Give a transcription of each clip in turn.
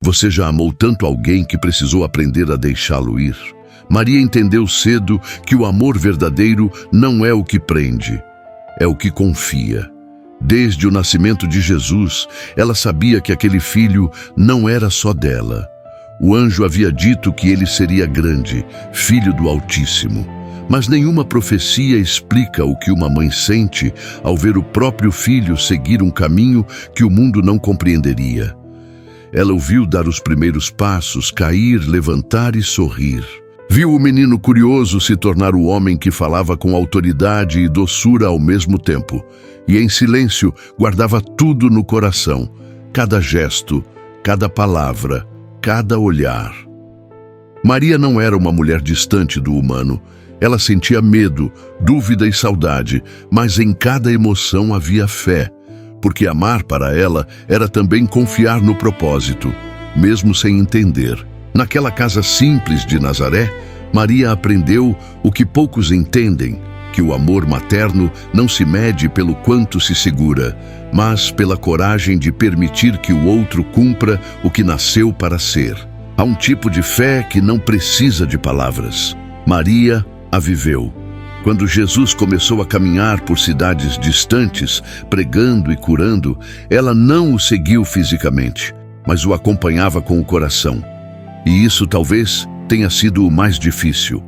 Você já amou tanto alguém que precisou aprender a deixá-lo ir? Maria entendeu cedo que o amor verdadeiro não é o que prende, é o que confia. Desde o nascimento de Jesus, ela sabia que aquele filho não era só dela. O anjo havia dito que ele seria grande, filho do Altíssimo. Mas nenhuma profecia explica o que uma mãe sente ao ver o próprio filho seguir um caminho que o mundo não compreenderia. Ela o viu dar os primeiros passos, cair, levantar e sorrir. Viu o menino curioso se tornar o homem que falava com autoridade e doçura ao mesmo tempo, e em silêncio guardava tudo no coração, cada gesto, cada palavra, cada olhar. Maria não era uma mulher distante do humano. Ela sentia medo, dúvida e saudade, mas em cada emoção havia fé, porque amar para ela era também confiar no propósito, mesmo sem entender. Naquela casa simples de Nazaré, Maria aprendeu o que poucos entendem, que o amor materno não se mede pelo quanto se segura, mas pela coragem de permitir que o outro cumpra o que nasceu para ser. Há um tipo de fé que não precisa de palavras. Maria a viveu. Quando Jesus começou a caminhar por cidades distantes, pregando e curando, ela não o seguiu fisicamente, mas o acompanhava com o coração. E isso talvez tenha sido o mais difícil.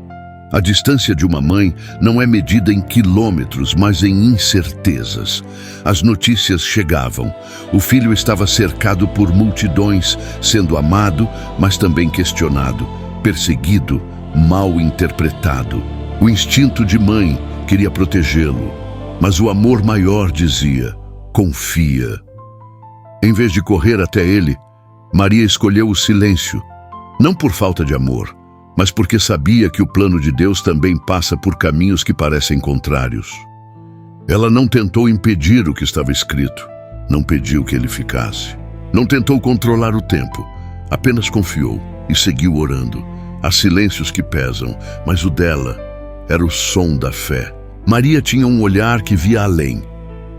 A distância de uma mãe não é medida em quilômetros, mas em incertezas. As notícias chegavam. O filho estava cercado por multidões, sendo amado, mas também questionado, perseguido, mal interpretado. O instinto de mãe queria protegê-lo, mas o amor maior dizia: confia. Em vez de correr até ele, Maria escolheu o silêncio, não por falta de amor, mas porque sabia que o plano de Deus também passa por caminhos que parecem contrários. Ela não tentou impedir o que estava escrito, não pediu que ele ficasse. Não tentou controlar o tempo, apenas confiou e seguiu orando. Há silêncios que pesam, mas o dela era o som da fé. Maria tinha um olhar que via além.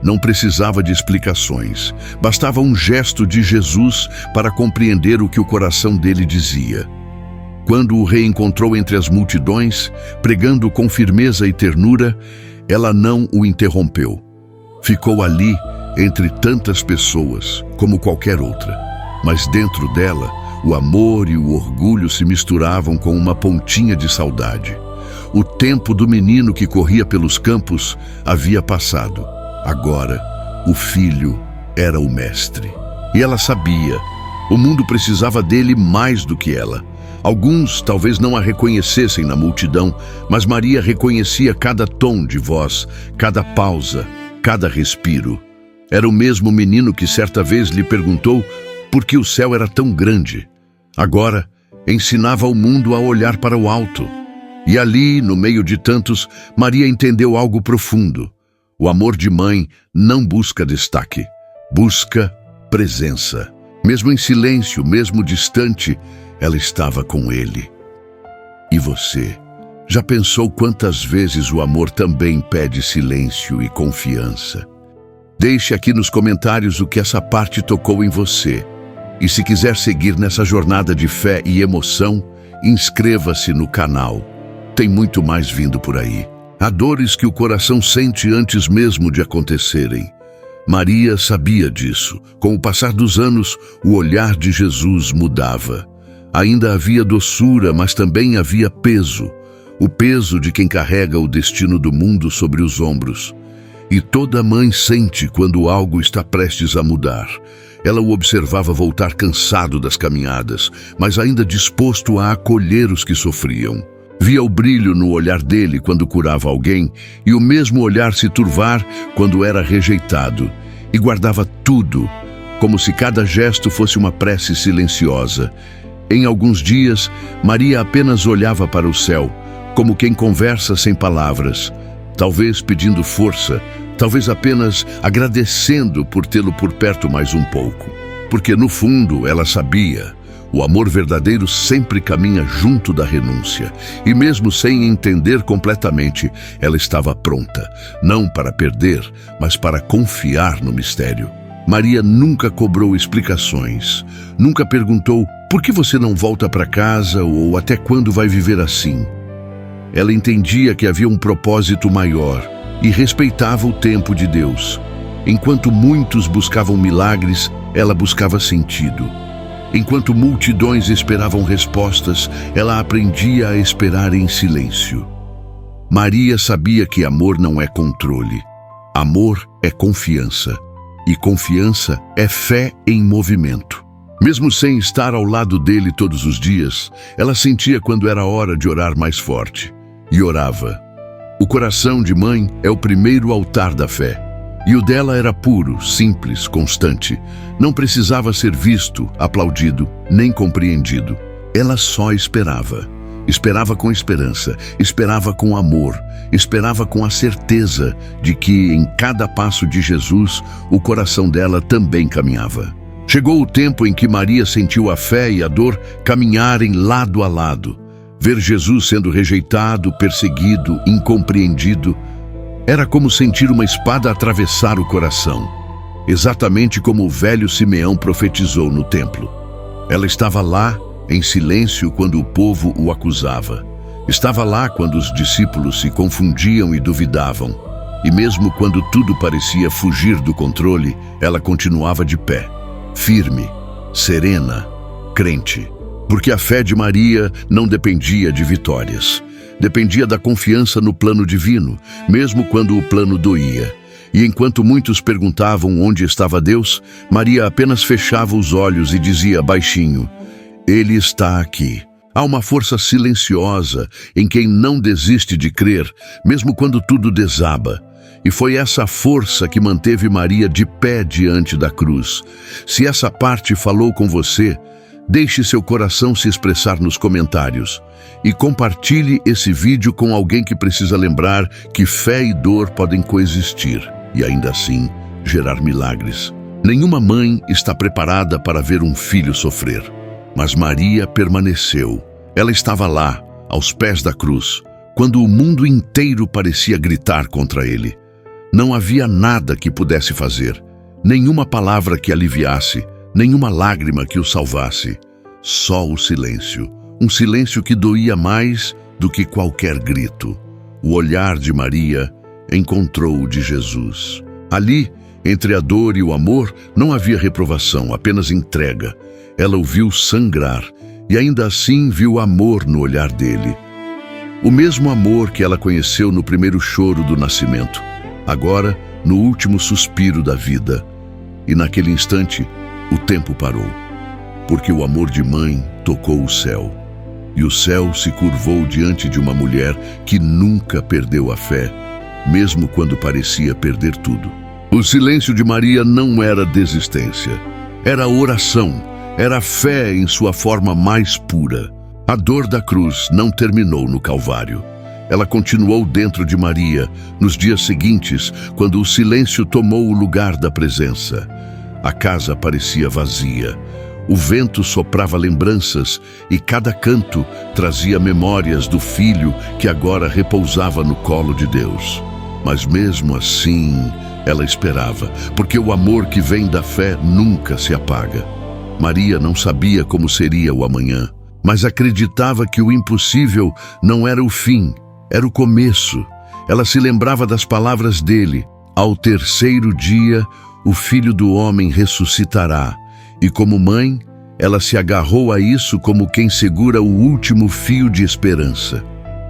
Não precisava de explicações. Bastava um gesto de Jesus para compreender o que o coração dele dizia. Quando o reencontrou entre as multidões, pregando com firmeza e ternura, ela não o interrompeu. Ficou ali entre tantas pessoas, como qualquer outra. Mas dentro dela, o amor e o orgulho se misturavam com uma pontinha de saudade. O tempo do menino que corria pelos campos havia passado. Agora, o filho era o mestre. E ela sabia, o mundo precisava dele mais do que ela. Alguns talvez não a reconhecessem na multidão, mas Maria reconhecia cada tom de voz, cada pausa, cada respiro. Era o mesmo menino que certa vez lhe perguntou por que o céu era tão grande. Agora, ensinava o mundo a olhar para o alto. E ali, no meio de tantos, Maria entendeu algo profundo. O amor de mãe não busca destaque, busca presença. Mesmo em silêncio, mesmo distante, ela estava com ele. E você? Já pensou quantas vezes o amor também pede silêncio e confiança? Deixe aqui nos comentários o que essa parte tocou em você. E se quiser seguir nessa jornada de fé e emoção, inscreva-se no canal. Tem muito mais vindo por aí. Há dores que o coração sente antes mesmo de acontecerem. Maria sabia disso. Com o passar dos anos, o olhar de Jesus mudava. Ainda havia doçura, mas também havia peso. O peso de quem carrega o destino do mundo sobre os ombros. E toda mãe sente quando algo está prestes a mudar. Ela o observava voltar cansado das caminhadas, mas ainda disposto a acolher os que sofriam. Via o brilho no olhar dele quando curava alguém e o mesmo olhar se turvar quando era rejeitado. E guardava tudo, como se cada gesto fosse uma prece silenciosa. Em alguns dias, Maria apenas olhava para o céu, como quem conversa sem palavras, talvez pedindo força, talvez apenas agradecendo por tê-lo por perto mais um pouco. Porque no fundo ela sabia, o amor verdadeiro sempre caminha junto da renúncia. E mesmo sem entender completamente, ela estava pronta, não para perder, mas para confiar no mistério. Maria nunca cobrou explicações, nunca perguntou por que você não volta para casa ou até quando vai viver assim. Ela entendia que havia um propósito maior e respeitava o tempo de Deus. Enquanto muitos buscavam milagres, ela buscava sentido. Enquanto multidões esperavam respostas, ela aprendia a esperar em silêncio. Maria sabia que amor não é controle. Amor é confiança. E confiança é fé em movimento. Mesmo sem estar ao lado dele todos os dias, ela sentia quando era hora de orar mais forte. E orava. O coração de mãe é o primeiro altar da fé. E o dela era puro, simples, constante. Não precisava ser visto, aplaudido, nem compreendido. Ela só esperava. Esperava com esperança, esperava com amor, esperava com a certeza de que em cada passo de Jesus, o coração dela também caminhava. Chegou o tempo em que Maria sentiu a fé e a dor caminharem lado a lado. Ver Jesus sendo rejeitado, perseguido, incompreendido, era como sentir uma espada atravessar o coração, exatamente como o velho Simeão profetizou no templo. Ela estava lá, em silêncio, quando o povo o acusava. Estava lá quando os discípulos se confundiam e duvidavam. E mesmo quando tudo parecia fugir do controle, ela continuava de pé, firme, serena, crente. Porque a fé de Maria não dependia de vitórias. Dependia da confiança no plano divino, mesmo quando o plano doía. E enquanto muitos perguntavam onde estava Deus, Maria apenas fechava os olhos e dizia baixinho: Ele está aqui. Há uma força silenciosa em quem não desiste de crer, mesmo quando tudo desaba. E foi essa força que manteve Maria de pé diante da cruz. Se essa parte falou com você, deixe seu coração se expressar nos comentários. E compartilhe esse vídeo com alguém que precisa lembrar que fé e dor podem coexistir e ainda assim gerar milagres. Nenhuma mãe está preparada para ver um filho sofrer. Mas Maria permaneceu. Ela estava lá, aos pés da cruz, quando o mundo inteiro parecia gritar contra ele. Não havia nada que pudesse fazer, nenhuma palavra que aliviasse, nenhuma lágrima que o salvasse. Só o silêncio, um silêncio que doía mais do que qualquer grito. O olhar de Maria encontrou o de Jesus. Ali, entre a dor e o amor, não havia reprovação, apenas entrega. Ela o viu sangrar e ainda assim viu amor no olhar dele. O mesmo amor que ela conheceu no primeiro choro do nascimento, agora no último suspiro da vida. E naquele instante, o tempo parou, porque o amor de mãe tocou o céu. E o céu se curvou diante de uma mulher que nunca perdeu a fé, mesmo quando parecia perder tudo. O silêncio de Maria não era desistência, era oração, era fé em sua forma mais pura. A dor da cruz não terminou no Calvário. Ela continuou dentro de Maria nos dias seguintes, quando o silêncio tomou o lugar da presença. A casa parecia vazia. O vento soprava lembranças e cada canto trazia memórias do filho que agora repousava no colo de Deus. Mas mesmo assim, ela esperava, porque o amor que vem da fé nunca se apaga. Maria não sabia como seria o amanhã, mas acreditava que o impossível não era o fim, era o começo. Ela se lembrava das palavras dele: ao terceiro dia, o Filho do Homem ressuscitará. E como mãe, ela se agarrou a isso como quem segura o último fio de esperança.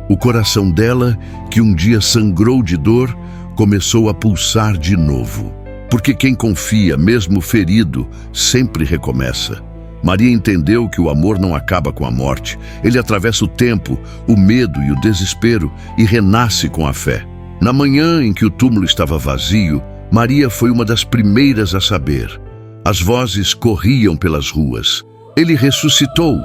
O coração dela, que um dia sangrou de dor, começou a pulsar de novo. Porque quem confia, mesmo ferido, sempre recomeça. Maria entendeu que o amor não acaba com a morte. Ele atravessa o tempo, o medo e o desespero e renasce com a fé. Na manhã em que o túmulo estava vazio, Maria foi uma das primeiras a saber. As vozes corriam pelas ruas. Ele ressuscitou.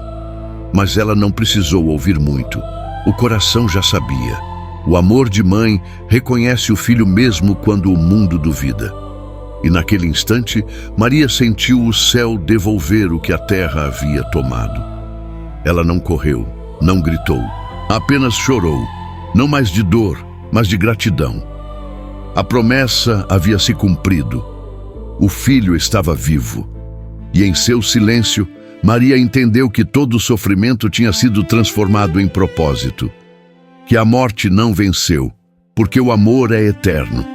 Mas ela não precisou ouvir muito. O coração já sabia. O amor de mãe reconhece o filho mesmo quando o mundo duvida. E naquele instante, Maria sentiu o céu devolver o que a terra havia tomado. Ela não correu, não gritou, apenas chorou, não mais de dor, mas de gratidão. A promessa havia se cumprido. O filho estava vivo. E em seu silêncio, Maria entendeu que todo o sofrimento tinha sido transformado em propósito. Que a morte não venceu, porque o amor é eterno.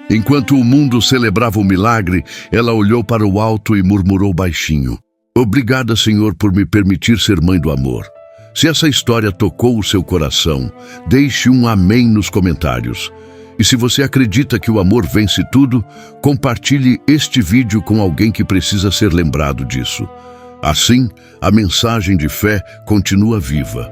Enquanto o mundo celebrava o milagre, ela olhou para o alto e murmurou baixinho: Obrigada, Senhor, por me permitir ser mãe do amor. Se essa história tocou o seu coração, deixe um amém nos comentários. E se você acredita que o amor vence tudo, compartilhe este vídeo com alguém que precisa ser lembrado disso. Assim, a mensagem de fé continua viva.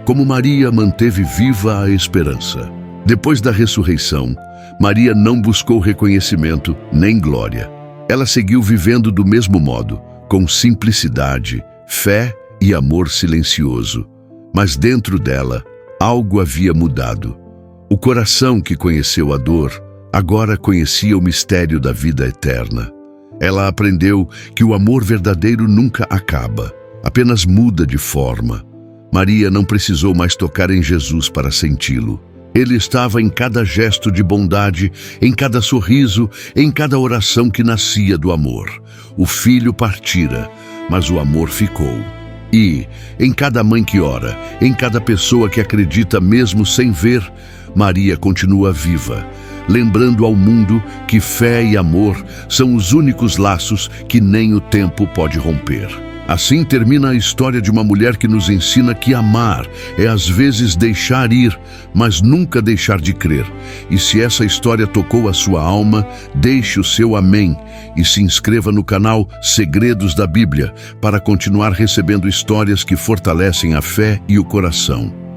Como Maria manteve viva a esperança. Depois da ressurreição, Maria não buscou reconhecimento nem glória. Ela seguiu vivendo do mesmo modo, com simplicidade, fé e amor silencioso. Mas dentro dela, algo havia mudado. O coração que conheceu a dor, agora conhecia o mistério da vida eterna. Ela aprendeu que o amor verdadeiro nunca acaba, apenas muda de forma. Maria não precisou mais tocar em Jesus para senti-lo. Ele estava em cada gesto de bondade, em cada sorriso, em cada oração que nascia do amor. O filho partira, mas o amor ficou. E, em cada mãe que ora, em cada pessoa que acredita mesmo sem ver, Maria continua viva, lembrando ao mundo que fé e amor são os únicos laços que nem o tempo pode romper. Assim termina a história de uma mulher que nos ensina que amar é às vezes deixar ir, mas nunca deixar de crer. E se essa história tocou a sua alma, deixe o seu amém e se inscreva no canal Segredos da Bíblia para continuar recebendo histórias que fortalecem a fé e o coração.